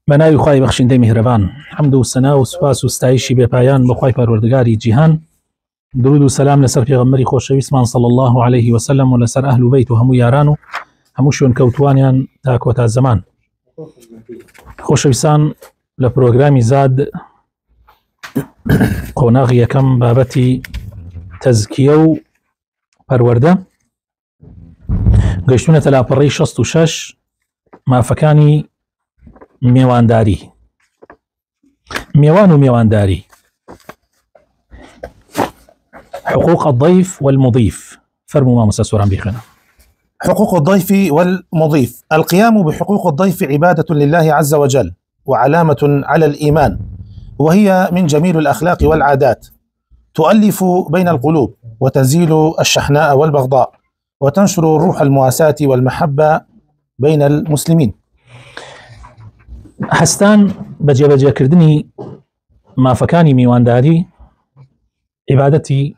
بەناوی خوای بەخشندەی میهرەبان، حەمد و سەنا و سوپاس و ستایشی بێپایان بە خوای پەروەردگاری جیهان. درود و سەلام لەسەر پێغەمبەری خۆشەویستمان صلی الله عليه وسلم و لەسەر ئەهل و بەیت و هەموو یاران و هەموو شوێنکەوتوانیان تا کۆتا زەمان. خۆشەویستان، لە پرۆگرامی زاد قۆناغی یەکەم بابەتی تەزکیە و پەروەردە گەیشتونەتە لاپەڕەی 66 مافەکانی میێوانداری، میێوان و میێوانداری، حقوق الضيف والمضيف. فرموا ما مسا سوران بيخنا. حقوق الضيف والمضيف: القيام بحقوق الضيف عبادة لله عز وجل وعلامة على الإيمان، وهي من جميل الأخلاق والعادات، تؤلف بين القلوب وتزيل الشحناء والبغضاء وتنشر روح المواساة والمحبة بين المسلمين. هەستان بەجێبەجێکردنی مافەکانی میوانداری عیبادەتی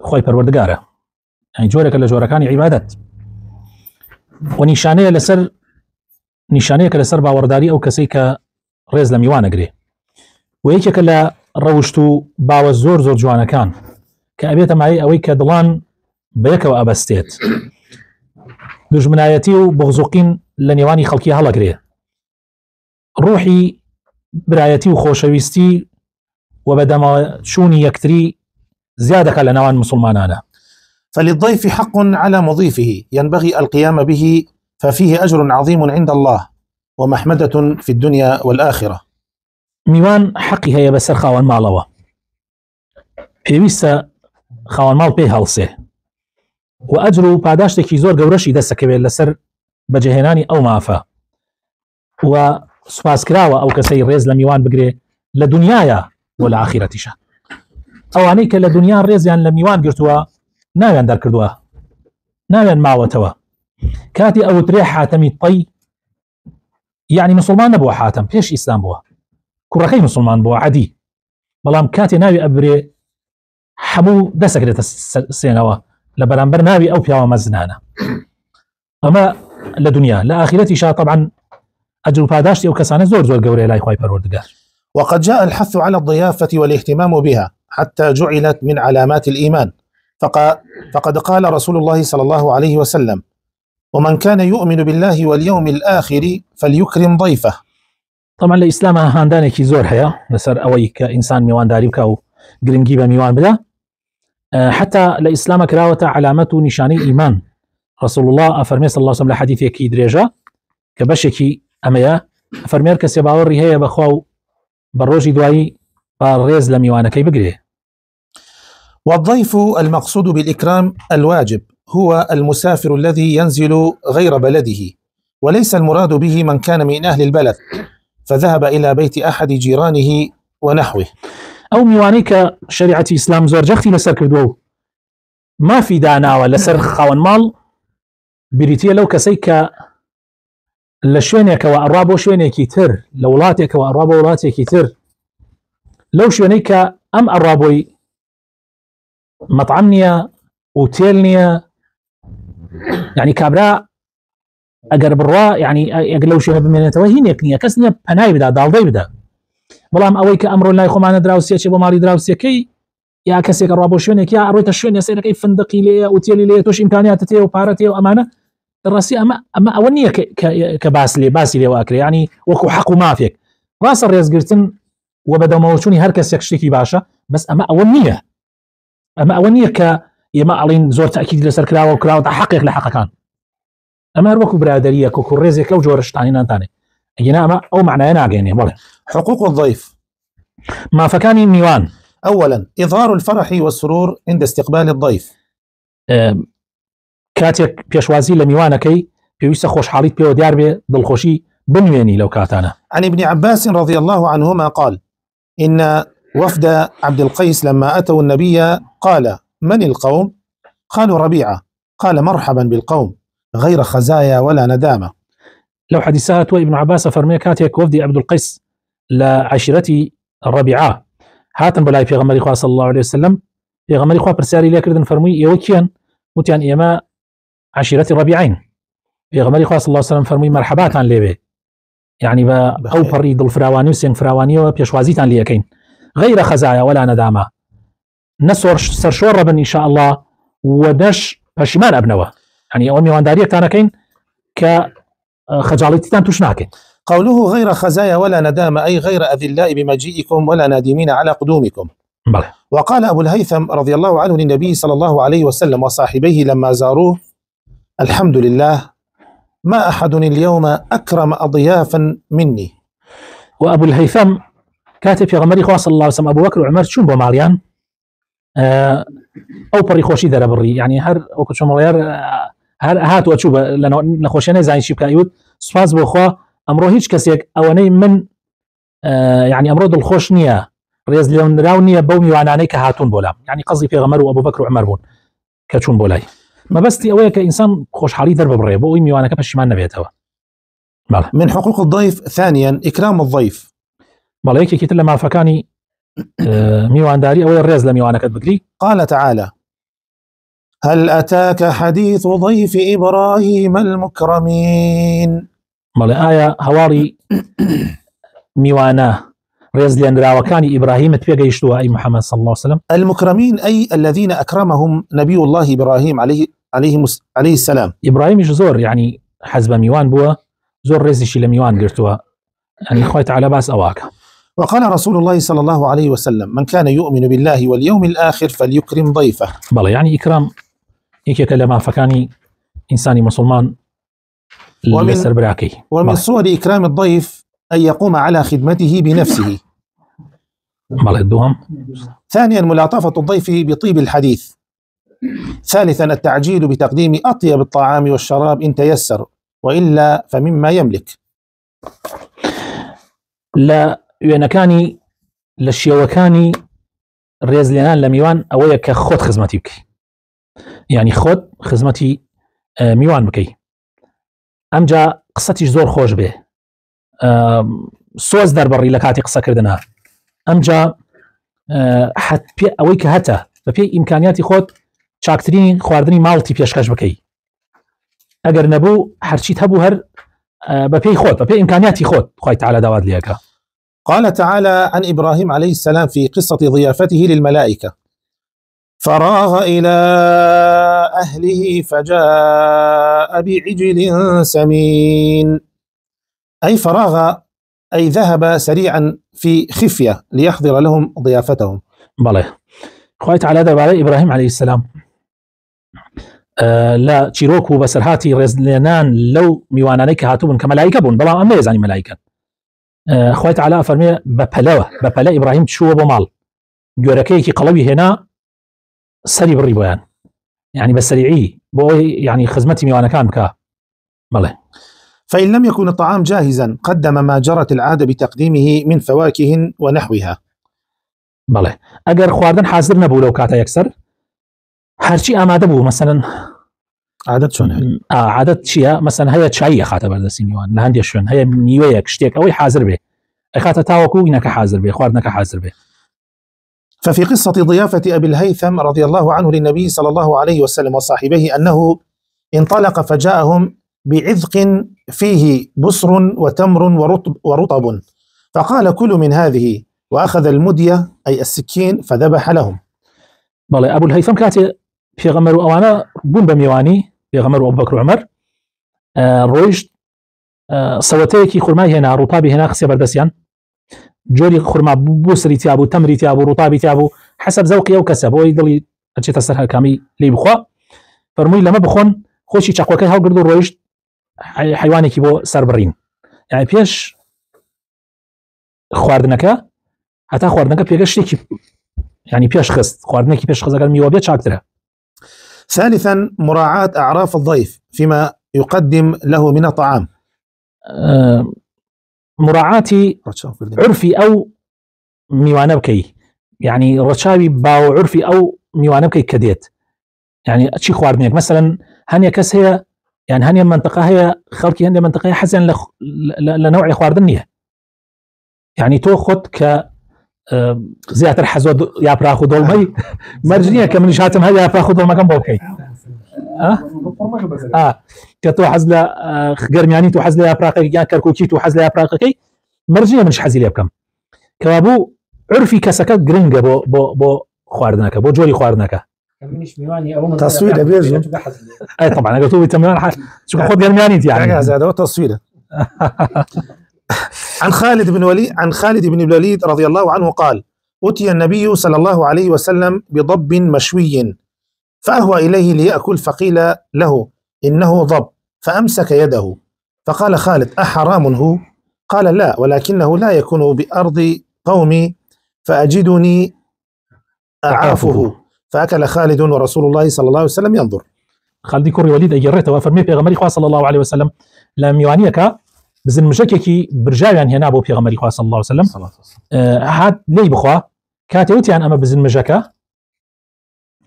خۆی پەروەردگارە، یعنی جۆرێکە لە جۆرەکانی عیبادەت و نیشانەیەکە لەسەر باوەڕداری ئەو کەسەی کە ڕێز لە میوانەگرێ و یەکێکە لە ڕەوشت و باوە زۆر زۆر جوانەکان کە ئەبێتە مای ئەوەی کە دڵان بەیەکەوە ئەبەستێت، دوژمنایەتی و بغزوقین لە نێوانی خەڵکی هەڵەگرێ، ڕوحی برایەتی و خۆشەویستی و بەدەمە چوونی یەکتری زیادەکە لە ناوان مسلمانانە. فللضيف حق على مضيفه ينبغي القيام به، ففيه أجر عظيم عند الله ومحمدة في الدنيا والآخرة. میوان حەقی هەیە بەسەر خاوەن ماڵەوە، پێویستە خاوەن ماڵ پێی هەڵسێ و ئەجر و پاداشتێکی زۆر گەورەشی دەستەکەوێت لەسەر بەجێهێنانی ئەو مافە و سوپاسکراوە ئەو کەسەی ڕێز لە میوان بگرێ لە دنیاە و لە ئاخیرەتیشە. ئەوانەی کە لە دنیا ڕێزیان لە میوان گرتووە ناویان دەرکردووە، ناویان ماوەتەوە، کاتی ئەوترێ حاتەمی پەی، یعنی مسلمان نەبووە، حاتەم پێش ئیسلام بووە، کوڕەکەی مسلمان بووە عەدی، بەڵام کاتێ ناوی ئەبرێ هەموو دەسەکرێتە سێنەوە لە بەرامبەر ناوی ئەو پیاوە مەزنانە. ئەمە لە دنیا. لە ئاخیرەتیشا طبعا ئەجر و پاداشتی ئەو کەسانە زۆر زۆر گەورەیە لای خوای پەروەردگار. وقد جاء الحث على الضيافة والاهتمام بها حتى جعلت من علامات الإيمان، فقد قال رسول الله صلى الله عليه وسلم: ومن كان يؤمن بالله واليوم الآخر فليكرم ضيفه. طبعا لإسلام هاندانێکی زۆر هەیە لەسەر ئەوەی کە ئینسان میوانداری بکە و گرنگی بە میوان بدە، حتى لە ئیسلامە کراوەتە علامەت و نیشانەی ئیمان. رسول الله ئەفەرمێ صلی الله عليه وسلم لە حەدیثێکی درێژە کە بەشێکی ئەمەیە، ئەفەرمێ کەسێ باوەڕی هەیە بەخوا و بە ڕۆژی دوایی با ڕێز لە میوانەکەی بگرێ. والضيف المقصود بالإكرام الواجب هو المسافر الذي ينزل غير بلده، وليس المراد به من كان من أهل البلد فذهب إلى بيت أحد جيرانه ونحوه. أو میوانەی کە شریعەتی ئیسلام زۆر جەختی لەسەر کردووە و مافی داناوە لەسەر خاوەن ماڵ، بریتیە لەو کەسەی کە لە شوێنێکەوە ئەڕوا بۆ شوێنێکی تر، لە وڵاتێکەوە ئەڕوا بۆ وڵاتێکی تر، لەو شوێنەی کە ئەم ئەڕوا بۆی مەطعەم نییە، ئوتێل نییە، یعنی کابرا ئەگەر بڕوا، یعنی ئەگەر لەو شوێنە بمێنێتەوە هینێک نییە، کەس نییە پەنای بدا، داڵدەی بدە. بەڵام ئەوەی کە ئەمڕۆ لای خۆمانە دراوسێکی بۆ ماڵی دراوسەکەی یا کەسێک ڕوا بۆ شوێنێک یا ئەڕۆیتە شوێنە سەیرەکەی فندقی لێیە، ئوتێلی لێیە، تۆش ئیمکانیاتت هەیە و پارەت هەیە و ئەمانە، ڕاستی ئەمە ئەوە نییە کە باسی لێ واکرێ، ینی وەکو حەق و مافێک. ڕاستە ڕێزگرتن و بەدەمەوەچوونی هەر کەسێک شتێکی باشە، بەس ئەمە ئەوە نییە کە ئێمە ئەڵین زۆر تاکید لەسەر کراوە و کراوەتە حەقێک لە حەقەکان. ئەمە هەر وەکو برادەریە، وەکو ڕێزێک لەو جۆرە شتانینانتانێ، ئەگەنا ئەمە ئەو معنایە ناگەێنێ. بەڵێ حقوق الضيف: مافەکانی میوان. أولا إظهار الفرح والسرور عند استقبال الضيف. کاتێک پێشوازی لە میوانەکەی پێویستە خۆشحاڵیت پێوە دیار بێ، دڵخۆشی بنوێنی لەو کاتانە. عن ابن عباس رضي الله عنهما قال: إن وفد عبد القيس لما أتوا النبي قال: من القوم؟ قالوا: ربيعة. قال: مرحبا بالقوم غير خزايا ولا ندامة. لو حديثات ابن عباس فرمي كاتيك وفدي عبد القيس لعشيرتي الربيعة هاتن بلاي في غمري خواه صلى الله عليه وسلم، في غمري خواه برسالي ليه كردن فرمي يوكيان متيان إيما عشيرتي الربيعين، في غمري خواه صلى الله عليه وسلم فرمي مرحبات عن ليبي يعني ئەو پەڕی دڵفراوانی و سێنگفراوانیەوە پێشوازیتان لێەکەین غەیرە خەزایە وەلا نەدامە نەسۆر سەرشۆڕە بن ئینشاء الله و نەش پەشیمان ئەبنەوە يعني ئەوە میوانداریەکتانەکەین کە خەجاڵەتیتان توش ناکەین. قوله غير خزايا ولا ندامة أي غير أذلاء بمجيئكم ولا نادمين على قدومكم. بله. وقال أبو الهيثم رضي الله عنه للنبي صلى الله عليه وسلم وصاحبيه لما زاروه: الحمد لله ما أحد اليوم أكرم أضيافا مني. وأبو الهيثم كاتب في غمري خواص الله وسلم أبو بكر وعمر شون بماليان أو بري خوشي در بري يعني هر أو كشوم غير هر هات وأشوف لأنه نخوشنا زين شيء كأيود سفاز بخوا أمره هيج كسيك أواني من يعني أمره الخوش نية ريز لون راونية بومي وعنانيك هاتون بولا يعني قصدي في غمر وأبو بكر وعمر بون كشون بولاي ما بس تي أويا كإنسان خوش حالي درب بري بوي ميوانا كبشمان نبيتها. من حقوق الضيف ثانيا إكرام الضيف. بله يكي كتلا ما فكاني ميوان داري أويا الريز لميوانا كتبقري. قال تعالى: هل أتاك حديث ضيف إبراهيم المكرمين. بله آية هواري ميوانا ريز لأن وكان إبراهيم تبقى يشتوها أي محمد صلى الله عليه وسلم. المكرمين أي الذين أكرمهم نبي الله إبراهيم عليه السلام. إبراهيم زور يعني حزب ميوان بوا زور ريزشي لميوان قرتوها يعني خويت على باس أواك. وقال رسول الله صلى الله عليه وسلم: من كان يؤمن بالله واليوم الآخر فليكرم ضيفه. بله يعني إكرام يكي كلمة فكاني إنساني مسلمان ومن صور إكرام الضيف أن يقوم على خدمته بنفسه. بله الدوهم. ثانيا ملاطفة الضيف بطيب الحديث. ثالثا التعجيل بتقديم أطيب الطعام والشراب إن تيسر وإلا فمما يملك. لا ينكاني لشيوكاني الريز لينان لميوان أويا كخود خزمتي بكي يعني خود خزمتي ميوان بكي أمجا قصتي زور خوش به سوز در بري لكاتي قصة كردنا أمجا حت بي أويك هتا ببي إمكانياتي خود چاکترینی خواردنی ماڵتی پێشکەش بکەی ئەگەر نەبوو هەرچیت هەبوو هەر بەپێی خۆت بەپێی ئیمکانیاتی خۆت خوای تعالی داوات لێەکە. قال تعالى عن إبراهيم عليه السلام في قصة ضيافته للملائكة: فراغ إلى أهله فجاء بعجل سمين. أي فراغ أي ذهب سريعا في خفية ليحضر لهم ضيافتهم. بله خوای تعالی دەربارەی إبراهيم عليه السلام لا چیرۆک و بەسەرهاتی ڕێزلێنان لەو میوانانەی کە هاتوون کە مەلایکە بوون بەڵام ئەم نەیەزانی مەلایکەن. خوای تعالی فەرمێ بەپەلە ئیبراهیم چووە بۆ ماڵ گوێرەکەیەکی قەڵەوی هێنا سەری بڕی بۆیان يعني بەسەریعی بۆ يعني خزمەتی میوانەکان بکە. بەڵێ فإن لم يكن الطعام جاهزا قدم ما جرت العادة بتقديمه من فواكه ونحوها. بەڵێ ئەگەر خواردن حاضر نەبوو لەو کاتە یەکسەر هەرچی ئامادە بوو مەسەلەن عادەت چۆن عادەت چییە مەسەلەن هەیە چای خاتە بەردەستی میوان لە هەندێک شوێن هەیە میوەیەک شتێک ئەوەی حاضر بێ ئەخاتە تاوەکو ئینەکە حاضر بێ خواردنەکە حاضر بێ. ففي قصة ضيافة أبي الهيثم رضي الله عنه للنبي صلى الله عليه وسلم وصاحبيه أنه انطلق فجاءهم بعذق فيه بصر وتمر ورطب فقال: كلوا من هذه، وأخذ المدية أي السكين فذبح لهم. بەڵێ ئەبول هەیثەم کاتێ پێغەمبەر و ئەوانە بوون بە میوانی پێغەمبەر و ئەبوبەکر و عومەر ڕۆیشت سەوەتەیەکی خورمای هێنا ڕووتابی هێنا خسێ بەردەستیان جۆری خورما بوو سری تیا بوو تەمری تیا بوو ڕووتابی تیا بوو حەسەب زەوقی ئەو کەسە بۆی دڵی ئەچێتە سەر هەرکامی لێی بخوا فەرمووی لەمە بخۆن خۆشی چاقوەکەی هەڵگرت و ڕۆیشت حیوانێکی بۆ سەر بڕین یعنی پێش خواردنەکە هەتا خواردنەکە پێگە شتێکی يعني بيش خست خواردنێکی پێش خست ئەگەر میوە بێت چاکترە. ثالثا مراعاة أعراف الضيف فيما يقدم له من الطعام. مراعاتی عرفی ئەو میوانە بکەی يعني ڕەچاوی باو عرفی ئەو میوانە بکەی کە دێت يعني چی خواردنێک مثلا هەنێ کەس هەیە يعني هەنێ منطقە هەیە خەڵکی هەندێک منطقەیە حەزیان لە نەوعی خواردن نییە يعني تۆ خۆت کە زیاتر حەزۆ یاپراخ و دۆڵمەی مەرج نییە کە منیش هاتم هەر یاپراخ و دۆڵمەکەم بۆ بکەیت کە تۆ حەز لە گەرمیانی تو حەز لە یاپراقەکەی یان کەرکووکی تو حەز لە یاپراقەکەی مەرجە منش حەزی لێ بکەم کەوا بوو عرفی کەسەکە گرنگە بۆ خواردنەکە بۆ جۆری خواردنەکە تصوير بيجو اي طبعا انا قلت تمام شو خذ جرماني يعني هذا هو تصويره عن خالد بن الوليد رضي الله عنه قال: أتي النبي صلى الله عليه وسلم بضب مشوي فأهوى إليه ليأكل فقيل له: إنه ضب، فأمسك يده فقال خالد: أحرام هو؟ قال: لا، ولكنه لا يكون بأرض قومي فأجدني أعافه. فأكل خالد ورسول الله صلى الله عليه وسلم ينظر. خالد كوري وليد أجرته وفرمي في غمري خواه صلى الله عليه وسلم لم يوانيك بزن مشككي برجاوان هنا بو في غمري خواه صلى الله عليه وسلم هاد لي بخواه كاتيوتي عن أما بزن مشكا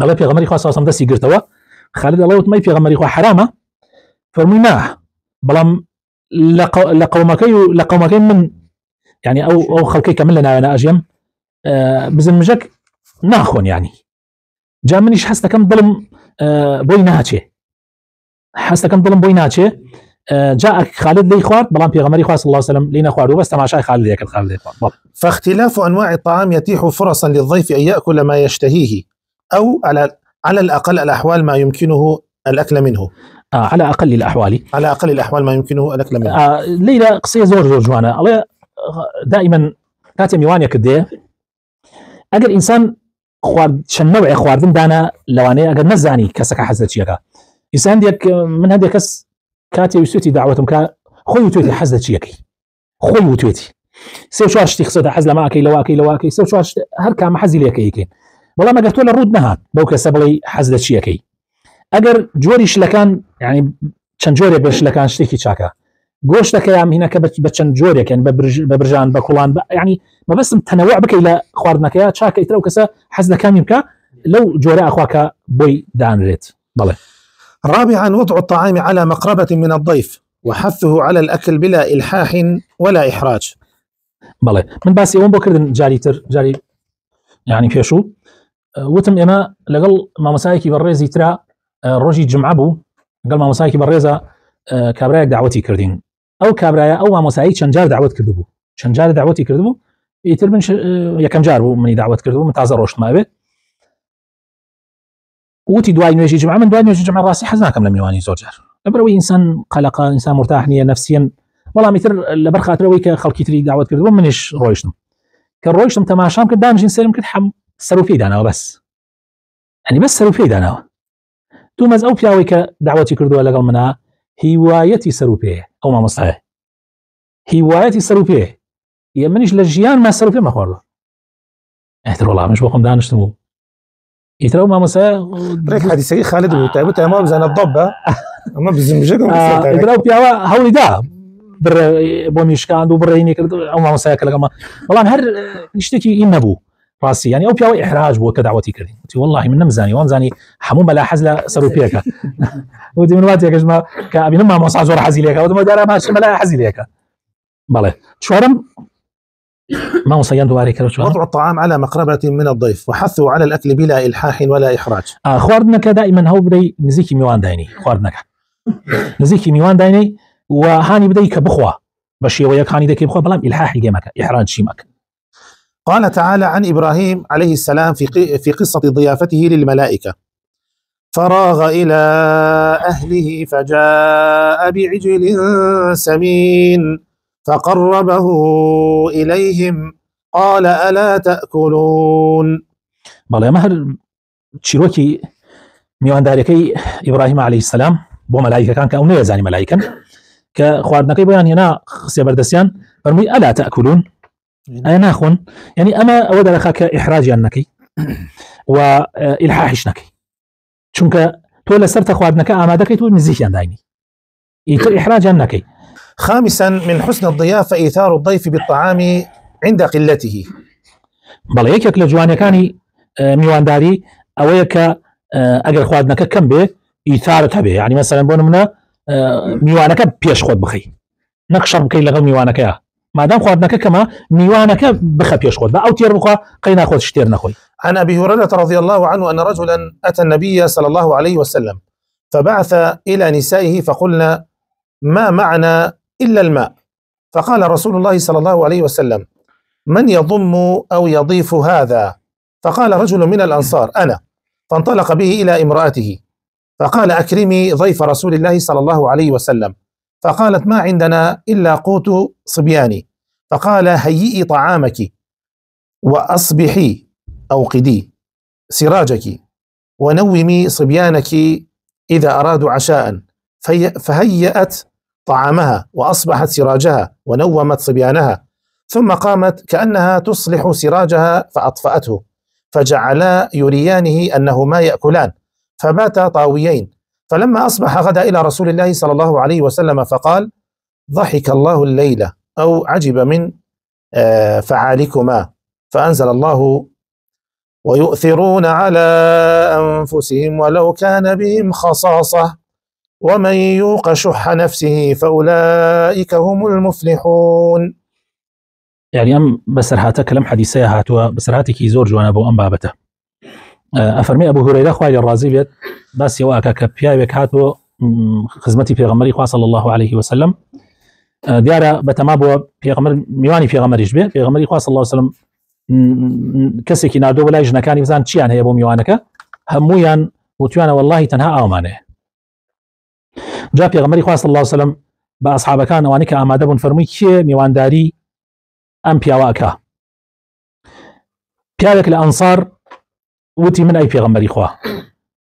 الله في غمري خواه صلى الله عليه وسلم دسي قرتوا خالد الله وتمي في غمري خواه حرامة فرمي ما بلام لقومكي من يعني أو خلقي كملنا أنا أجيم بزن مشك ناخون يعني جا منيش حسنا كم ظلم بويناتشي حسنا كم ظلم بويناتشي جاء خالد لي خوارد بلان بيغمري خواه صلى الله عليه وسلم لينا خوارد بس تماشاي خالد ياكل خالد خوارد. فاختلاف أنواع الطعام يتيح فرصا للضيف أن يأكل ما يشتهيه أو على الأقل الأحوال ما يمكنه الأكل منه. على أقل الأحوال ما يمكنه الأكل منه. ليلة قصية زور جوانا الله دائما كاتي ميوانيا كديه أجر إنسان خوارد شن نوع خواردن دانا لواني اگر نزاني كسك حزت شيكا انسان ديك من هذا كس كاتي يسوتي دعوتهم كا خوي توتي حزت شيكي خوي توتي سو شو اشتي خصد حزله ما اكي لواكي سو شو هر كان محزي ليك يكين والله ما قلت له الرود نهات بوك سبلي حزت شيكي اگر جوريش لكان يعني چن جوري برش لكان شتيكي تشاكا گۆشتەکە یام هینەکە بە چەند جۆرێکن بە برژان بە کوڵان يعني ما بس تنوع بکەی لە خواردنەکەیە چاکە ئیتر ئەو کەسە حەز لەکانی بکە لەو جۆرە ئەخواکە بۆی دانرێت. بەڵێ. رابعا وضع الطعام على مقربة من الضيف وحثه على الأكل بلا إلحاح ولا إحراج. بەڵێ من باسی ئەوم بۆ کردن جاری يعني پێشوو وتم ئێمە لەگەڵ مامۆسایەکی بەڕێزی ترا ڕۆژی جمعە بوو لەگەڵ مامۆسایەکی بەڕێزە کابرایەک داوەتی کردین ئەو کابرایە ئەو مامۆسایی چەند جار داوەت کردبوو چەند جار داوەتی کردبوو ئیتر من یەکەم جار بوو منی داوەت کردبوو من تازە ڕۆشتما بێت وتی دوای نوێژی جمعە من دوای نوێژی جمعە ڕاستی حەز ناکەم لە میوانی زۆر جار لەبەرەوەی ئینسان قەلەقە ئینسان مرتاح نییە نەفسیەن بەڵام ئیتر لەبەر خاترەوەی کە خەڵکی تری داوەت کردبوو منیش ڕۆیشتم کە ڕۆیشتم تەماشام کرد دامژین سەرم کرد سەر و پێی داناوە بەس ئەنی بەس سەر و پێی داناوە دوو مەز ئەو پیاوەی کە داوەتی کردووە لەگەڵ منە هیوایەتی سەر و پێ ئەو مامۆستایە هیوایەتی سەر و پێ یە منیش لە ژیان ما سەر و پێ مەخواردوە ئەتر وەڵامش بۆ خۆم دانیشتم و ئیتر ئەو مامۆستایە برێک حەدیسەکەی خالد بوو تایبەت ئەمە بزانە دەبە ئەمە بزمژەکە ئیتر ئەو پیاوە هەوڵی دا بۆ میشکاند و بڕێنی کرد ئەو مامۆستایەکە لەگەڵ بەڵام هەر شتێکی ئین نەبوو ڕاستی ینی ئەو پیاوە ئیحراج بووە کە داوەتی کردین وتی والله من نەمزانی وانزانی هەموو مەلا حەز لە سەر و پێکە وتی من واتێکەژمە کە ئەبینم مامۆستا زۆر حەزی لێکە وتم دارا ماشی مەلا حەزی لێکە. بەڵێ چوارم مامۆستایان دووارێ کردەوە وضع الطعام على مقربة من الضيف وحثه على الأكل بلا إلحاح ولا إحراج. خواردنەکە دائما هەوڵ بدەی نزیکی میوان داینی خواردنەکە نزیکی میوان داینی و هانی بدەی کە بخوا بە شێوەیەک هانی دەکەی بخوا بەڵام ئیلحاحی لێ مەکە ئیحراج شی مەکە. قال تعالى عن إبراهيم عليه السلام في قصة ضيافته للملائكة: فراغ إلى أهله فجاء بعجل سمين فقربه إليهم قال ألا تأكلون. بەڵێ مەهر چیرۆکی میوانداریەکەی ئیبراهیم عليه السلام بۆ مەلایکەکان کە ئەو نەیەزانی مەلایکەن کە خواردنەکەی بۆیان هێنا خسێ بەردەستیان فەرمووی ئەلا تەأکلون ئایا ناخۆن یعنی ئەمە ئەوە دەرەخا کە ئیحراجیان نەکەی و ئیلحاحیش نەکەی چونکە تۆ لەسەر خواردنەکە ئامادەکەیت و نزیکیان داینی ئیتر ئیحراجیان نەکەی. خامسا من حسن الضيافة إيثار الضيف بالطعام عند قلته. بەڵێ یەکێک لە جوانەکانی میوانداری ئەوەیە کە ئەگەر خواردنەکە کەم بێ ئیثارت هەبێ یعنی مەسەلەن بۆ نمونە میوانەکە پێش خۆت بخەی نەک شەڕ بکەی لەگەڵ میوانەکەیە مادام خواردنەکە کەمە میوانەکە بخە پێش خۆت بە ئەو تێر بخوا قەی ناخۆت شتێر نەخۆی. عن أبي هريرة رضي الله عنه أن رجلا أتى النبي صلى الله عليه وسلم فبعث إلى نسائه فقلنا: ما معنا إلا الماء. فقال رسول الله صلى الله عليه وسلم: من يضم أو يضيف هذا؟ فقال رجل من الأنصار: أنا. فانطلق به إلى امرأته فقال: أكرمي ضيف رسول الله صلى الله عليه وسلم. فقالت: ما عندنا إلا قوت صبياني. فقال: هيئي طعامك وأصبحي أوقدي سراجك ونومي صبيانك إذا أرادوا عشاء. فهيأت طعامها وأصبحت سراجها ونومت صبيانها، ثم قامت كأنها تصلح سراجها فأطفأته، فجعلا يريانه أنهما يأكلان، فباتا طاويين. فلما أصبح غدا إلى رسول الله صلى الله عليه وسلم فقال: ضحك الله الليلة أو عجب من فعالكما. فأنزل الله: ويؤثرون على أنفسهم ولو كان بهم خصاصة ومن يوق شح نفسه فأولئك هم المفلحون. يعني أم بسرهاته كلام حديثي هاتوا بسرهاتك زور جوانا بو أم بابته. أفرمي أبو هريرة خوالي الرازي بيت بس يواكا كبياوك هاتوا خزمتي في غمري خواه صلى الله عليه وسلم دیارە بەتەما پێغەمبەر میوانی پێغەمبەریش بێ پێغەمبەری خوا صلی الله علیه و سلم کەسێکی نادۆ بەلای ژنەکانی بزان چیان هەیە بۆ میوانەکە هەموویان وتویانە واللهی تەنها ئاومانەیە. جا پێغەمبەری خوا صلی الله علیه و سلم بە ئەصحابەکان ئەوانەی کە ئامادە بوون فەرمووی کێ میوانداری ئەم پیاوە ئەکا؟ پیاوێک لە ئەنسار وتی من ئەی پێغەمبەری خوا.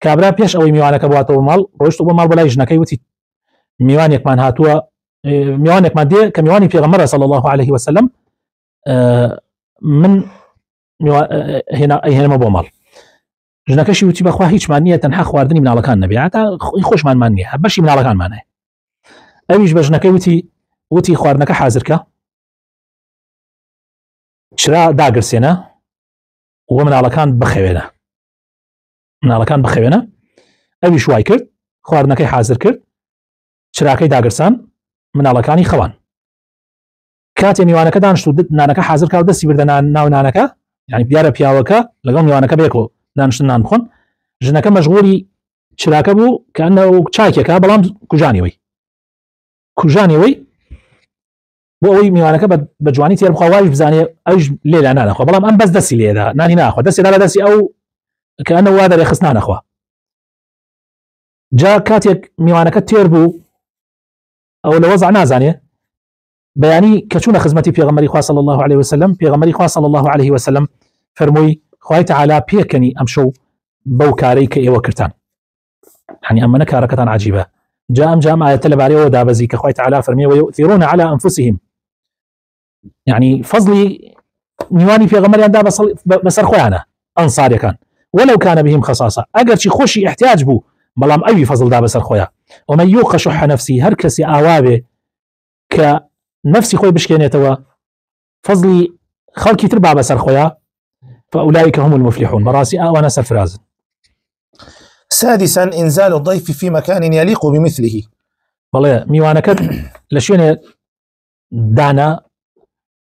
کابرا پێش ئەوەی میوانەکە بواتەوە ماڵ ڕۆیشتە بۆ ماڵ بەلای ژنەکەی وتی میوانێکمان هاتووە میوانێکمان دێ کە میوانی پێغەمبەرە صلی الله عليه وسلم من هێنەمە بۆ ماڵ. ژنەکەشی وتی بەخوا هیچمان نییە تەنها خواردنی مناڵەکان نەبێ هەتا خۆشمانمان نییە بەشی مناڵەکانمانەیە. ئەویش بە ژنەکەی وتی خواردنەکە حازرکە چرا داگرسێنە و مناڵەکان بخەوێنە. ئەویش وای کرد خواردنەکەی حازر کرد چراکەی داگرسان مناڵەکانی خەوان. کاتێ میوانەکە دانیشت و نانەکە حازر کا و دەستی بردە ناو نانەکە یعنی دیارە پیاوەکە لەگەڵ میوانەکە بێکەوە دانیشتن نان بخۆن ژنەکە مەشغوڵی چراکە بوو کە ئەنە چاکێکە بەڵام کوژانیەوەی بۆ ئەوەی میوانەکە بە جوانی تێر بخوا واش بزانێ ئەوش لێلا نانەخوا بەڵام ئەم بەس دەستی لێدا نانی ناخوا دەستێدا لە دەستی ئەو کە ئەنە وا دەرێ خست نانەخوا. جا کاتێک میوانەکە تێر بوو ئەو لە وەزع نازانێ بەیانی کە چوونە خزمەتی پێغەمبەری خوا صلی الله عليه وسلم پێغەمبەری خوا صلی الله عليه وسلم فەرمووی خوای تەعالی پێکەنی ئەمشەو بەو کارەی کە ئێوە کردان يعني ئەمە کارەکەتان عجیبە. جا ئەم ئایەتە لەبارەیەوە دابەزی کە خوای تەعالی فەرمیێ ويؤثرون على أنفسهم يعني فەزلی میوانی پێغەمبەریاندا بەسەر خۆیانە ئەنساریەکان ولو كان بهم خصاصة ئەگەر چی خۆشی احتیاج بوو بەڵام ئەوی فەزلدا بەسەر خۆیە. ومن يوق شح نفسه هەر کەسی ئاوابێ کە نفسی خۆی بشکێنێتەوە فەزلی خەڵکی تر با بەسەر خۆیە فأولئك هم المفلحون بەڕاستی ئەوانە سەرفرازن. سادسا إنزال الضيف في مكان يليق بمثله. بەڵێ میوانەکەت لە شوێنێ دانا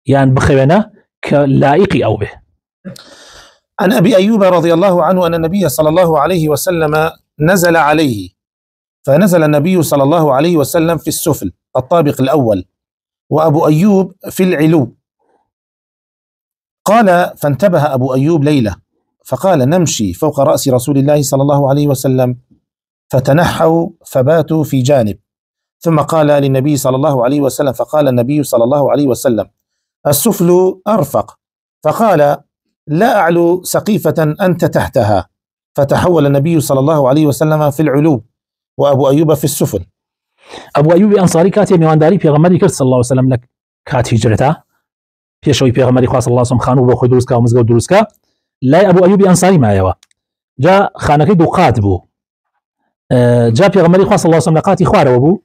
یان بخەوێنە کە لائقی ئەو بێ. عن أبي أيوب رضي الله عنه أن النبي صلى الله عليه وسلم نزل عليه فنزل النبي صلى الله عليه وسلم في السفل الطابق الأول وأبو أيوب في العلو. قال فانتبه أبو أيوب ليلة فقال نمشي فوق رأس رسول الله صلى الله عليه وسلم فتنحوا فباتوا في جانب. ثم قال للنبي صلى الله عليه وسلم فقال النبي صلى الله عليه وسلم السفل أرفق. فقال لا أعلو سقيفة أنت تحتها. فتحول النبي صلى الله عليه وسلم في العلو وأبو أيوب في السفل. أبو أيوب أنصاري كاتي ميوانداري پێغەمبەری کرد صلى الله عليه وسلم لە کات هیجرەتە پێشەوەی پێغەمبەری خوا صلى الله عليه وسلم خانوو بۆ خۆی دروستکا و مزگەوت دروستکا لای أبو أيوب أنصاري مایەوە. جا خانەکەی دوو قات بوو. جا پێغەمبەری خوا صلى الله عليه وسلم لە قاتی خوارەوە بوو.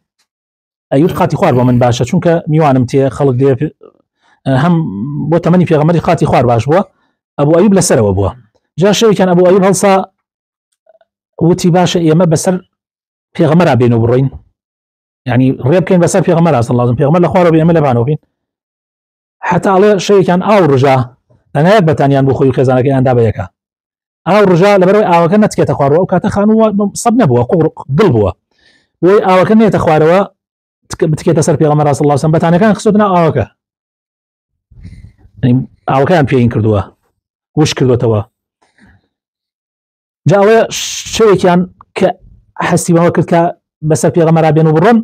ئەیوب قاتی خوار بۆ من باشە چونکە میوانم تێ خەڵک دێ هەم بۆ تەمەنی پێغەمبەری قاتی خوار باش بووە. أبو أيوب لەسەرەوە بووە. جا شەوێکیان أبو أيوب هەڵسا وتی باشە ئێمە بەسەر پێغەمبەرا بێن و بڕۆین يعني ڕێ بکەین بەسەر پێغەمبەر صلی الله عليه وسلم پێغەمبەر لە خوارەوە بێ ئێمە لەبانەوە بین حتا ئەڵێ شەوێکیان ئاو ڕژا لەنایەک بەتانیان بۆ خۆی و خێزانەکەیاندا بە یەکە ئاو ڕژا لەبەرەوەی ئاوەکە نەچێتە خوارەوە ئەو کاتە خانووە سەب نەبووە گڵ بووە بۆی ئاوەکە نێتە خوارەوە بتکێتە سەر پێغەمبەر صلی الله علیه و سلم بەتانەکان خستۆتە ناو ئاوەکە ئاوەکەیان پێین کردووە وش کردوتەوە جا ئەوەیە شەوێکیان کە حەستی بەوە کرد کە بەسەر پێغەمبەر بێن و بڕۆن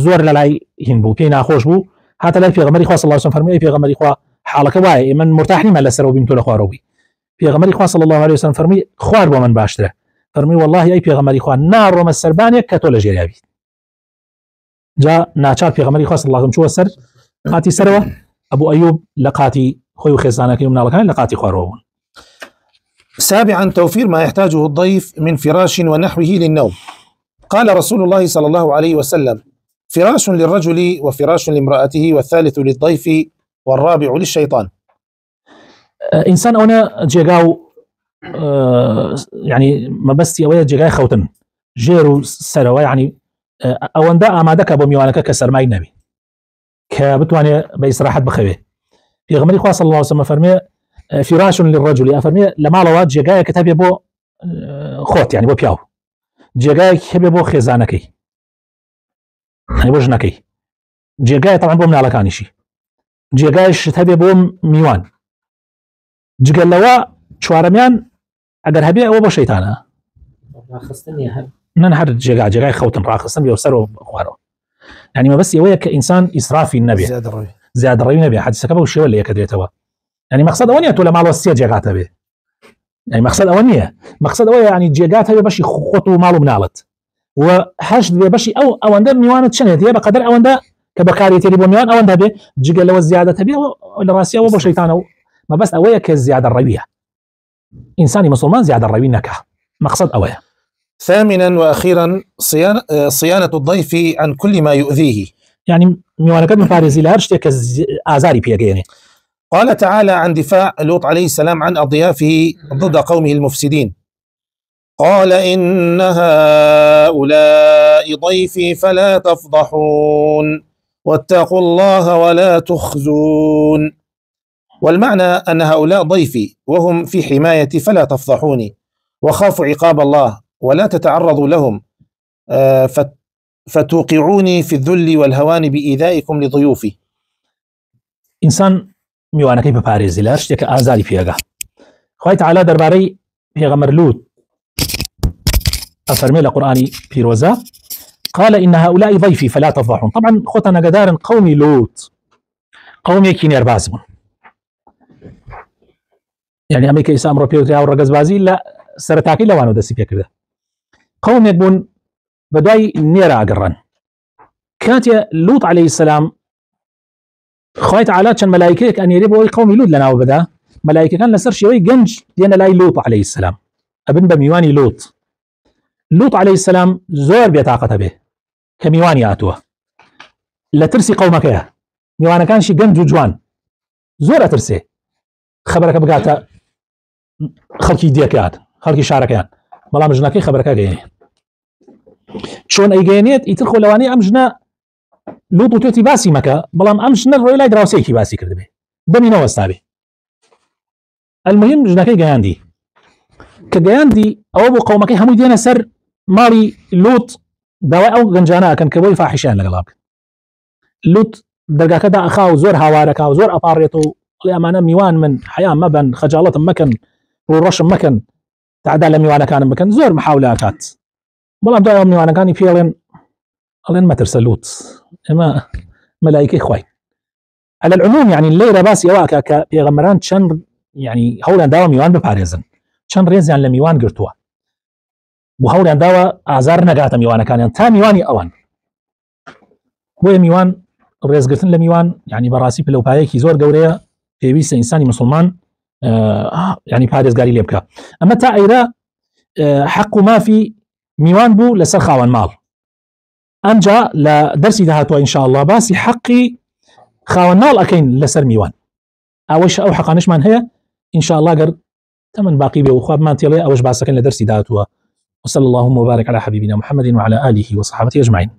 زۆر لە لای هین بوو پێی ناخۆش بوو هاتە لای پێغەمبەری خوا صلی الله علیه و سلم فەرمووی پێغەمبەری خوا حاڵەکە وایە من مرتاح نیمە لەسەرەوە بین تۆ لە خوارەوەی پێغەمبەری خوا صلی الله علیه و سلم فەرمووی خوار بۆ من باشترە فەرمووی والله ئەی پێغەمبەری خوا ناڕۆمە سەربانێک کە تۆ لە ژێریا بیت جا ناچار پێغەمبەری خوا صلی الله علیه و سلم چووە سەر قاتی سەرەوە ئەبوو ئەیوب لە قاتی خۆی و خێزانەکەی و مناڵەکانی لە قاتی خوارەوە بوون. سابعا توفير ما يحتاجه الضيف من فراش ونحوه للنوم. قال رسول الله صلى الله عليه وسلم: فراش للرجل وفراش لامرأته والثالث للضيف والرابع للشيطان. إنسان أنا جيغاو يعني ما بس أويا جيغاي خوتن جيرو سروا يعني أوندا أمادك أبو ميوانك كسر ماي النبي كبتواني بإسراحة بخوي في غمري خاص الله وسلم فرمي فراش للرجل أفرمي لما لوات جيغاي كتاب يبو خوت يعني بو بياو جيغاي كتاب يبو خزانكي يعني وجنكي جيغاي طبعا بو من على كانشي جيغاي كتاب يبو ميوان جگەل لەوە چوارەمیان ئەگەر هەبێ ئەوە بۆ شەیتانە نەن هەر جێگای خەوتن ڕاخستن بێ و سەرەوە خوارەوە یعنی مەبەستی ئەوەیە کە ئینسان ئیسرافی نەبێ زیادەڕەوی نەبێ حەدیسەکە بەو شێوە لە یەکە دێتەوە یعنی مەقسەد ئەوە نییە تۆ لە ماڵەوە سێ جێگات هەبێ یعنی مەقسەد ئەوە نییە مەقسەد ئەوەیە یعنی جێگات هەبێ بەشی خۆت و ماڵ و مناڵت و هەشت بێ بەشی ئەوەندە میوانت چنێت هەیە بەقەدەر ئەوەندە کە بەکارێتێری بۆ میوان ئەوەندە بێ جگەل لەوە زیادەت هەبێ لە ڕاستیەوە بۆ شەیتانە ما بس أويا كزيادة الروية إنساني مسلمان زيادة الروية نكا مقصد أويا. ثامنا وأخيرا صيانة الضيف عن كل ما يؤذيه يعني ميوانا قد مفارزي لهرشتي كآزاري بيقيني. قال تعالى عن دفاع لوط عليه السلام عن أضيافه ضد قومه المفسدين: قال إن هؤلاء ضيفي فلا تفضحون واتقوا الله ولا تخزون. والمعنى أن هؤلاء ضيفي وهم في حمايتي فلا تفضحوني وخافوا عقاب الله ولا تتعرضوا لهم فتوقعوني في الذل والهوان بإيذائكم لضيوفي. إنسان میوانەکەی بپارێزی لە هەر شتێکە ئازاری پێگا خوای تعالی دەربارەی پێغەمبەر لوط ئەفەرمێ لە قورئانی پیرۆزە قال إن هؤلاء ضيفي فلا تفضحون. طبعا خۆتان ئەگەدارن قومی لوط قومێکی نێرباز بوون يعني أمريكا ئێستا ئەمڕۆ پێوترا و ڕەگەزبازی لە سەرەتاکەی لەوانەوە دەستی پێ کردە قومێک بوون بە دوای نێرە ئاگەڕان کاتێ لوط عليه السلام خوای تعالی چەند مەلایکەیەک ئەنێرێ بۆ ئەوەی قومی لوط لەناو بدا مەلایکەکان لەسەر شێوەی گەنج دێنە لای لوط عليه السلام ئەبن بە میوانی لوط عليه السلام زۆر بێتاقەتە بێ کە میوانی هاتووە لە ترسی قومەکەیە میوانەکانشی گەنج و جوان زۆر ئەترسێ خبرەکە بگاتە خەڵکی دیەکەات خەڵکی شارەکەیان بەڵام ژنەکەی خبرەکە گەیەنێ چۆن ئەیگەیەنێت ئیتر خۆ لەوانەیە ئەم ژنە لوط و توێتی باسی مەکە بەڵام ئەم ژنە ڕۆی لای دراوسەیەکی باسی کردبێ دەمینەوە ئەستابێ المهم ژنەکەی گەیاندی کە گەیاندی ئەوە بۆ قەومەکەی هەمووی دێنە سەر ماڵی لوط داوای ئەو گەنجانە ئەکەن کە بۆی فاحیشیان لەگەڵا بکەن لوط دەرگاکەدا ئەخا و زۆر هاوارەکە و زۆر ئەپاڕێت و ئەمانە میوان من حیا مەبن خەجاڵەتم مەکەن ڕۆڕەشم مەکەن تعدا لە میوانەکانم بکەن زۆر محاولە ئەکات بەڵام دوای ئەو میوانەکانی پێڵێن ئەڵێن مەترسە لوط ئێمە مەلایکەی خوای على العموم يعني الليلة باسی ئەوە کە پێغەمبەران چەند يعني هەوڵیان داوە میوان بپارێزن چەند ڕێزیان لە میوان گرتووە بۆ هەوڵیان داوە ئازار نەگاتە میوانەکانیان تا میوانی ئەوان بۆیە میوان ڕێزگرتن لە میوان يعني بەڕاستی پلەپایەکی زۆر گەورەیە پێویستە ئینسانی مسلمان يعني پارێزگاری لێ بکە ئەمە تا ئەیرە حق و مافی میوان بوو لەسەر خاوەن ماڵ ئەمجا لە دەرسی داهاتوە ئینشاء الله باسی حقی خاوەن ماڵ ئەکەین لەسەر میوان ئەوەش ئەو حقانشمان هەیە ئینشاء الله گەر تەمەن باقی بێ و خوابمان تێڵێ ئەوەش باسەکەن لە دەرسی داهاتوە وصلى اللهم وبارك على حبيبنا محمد وعلى آله وصحبه أجمعين.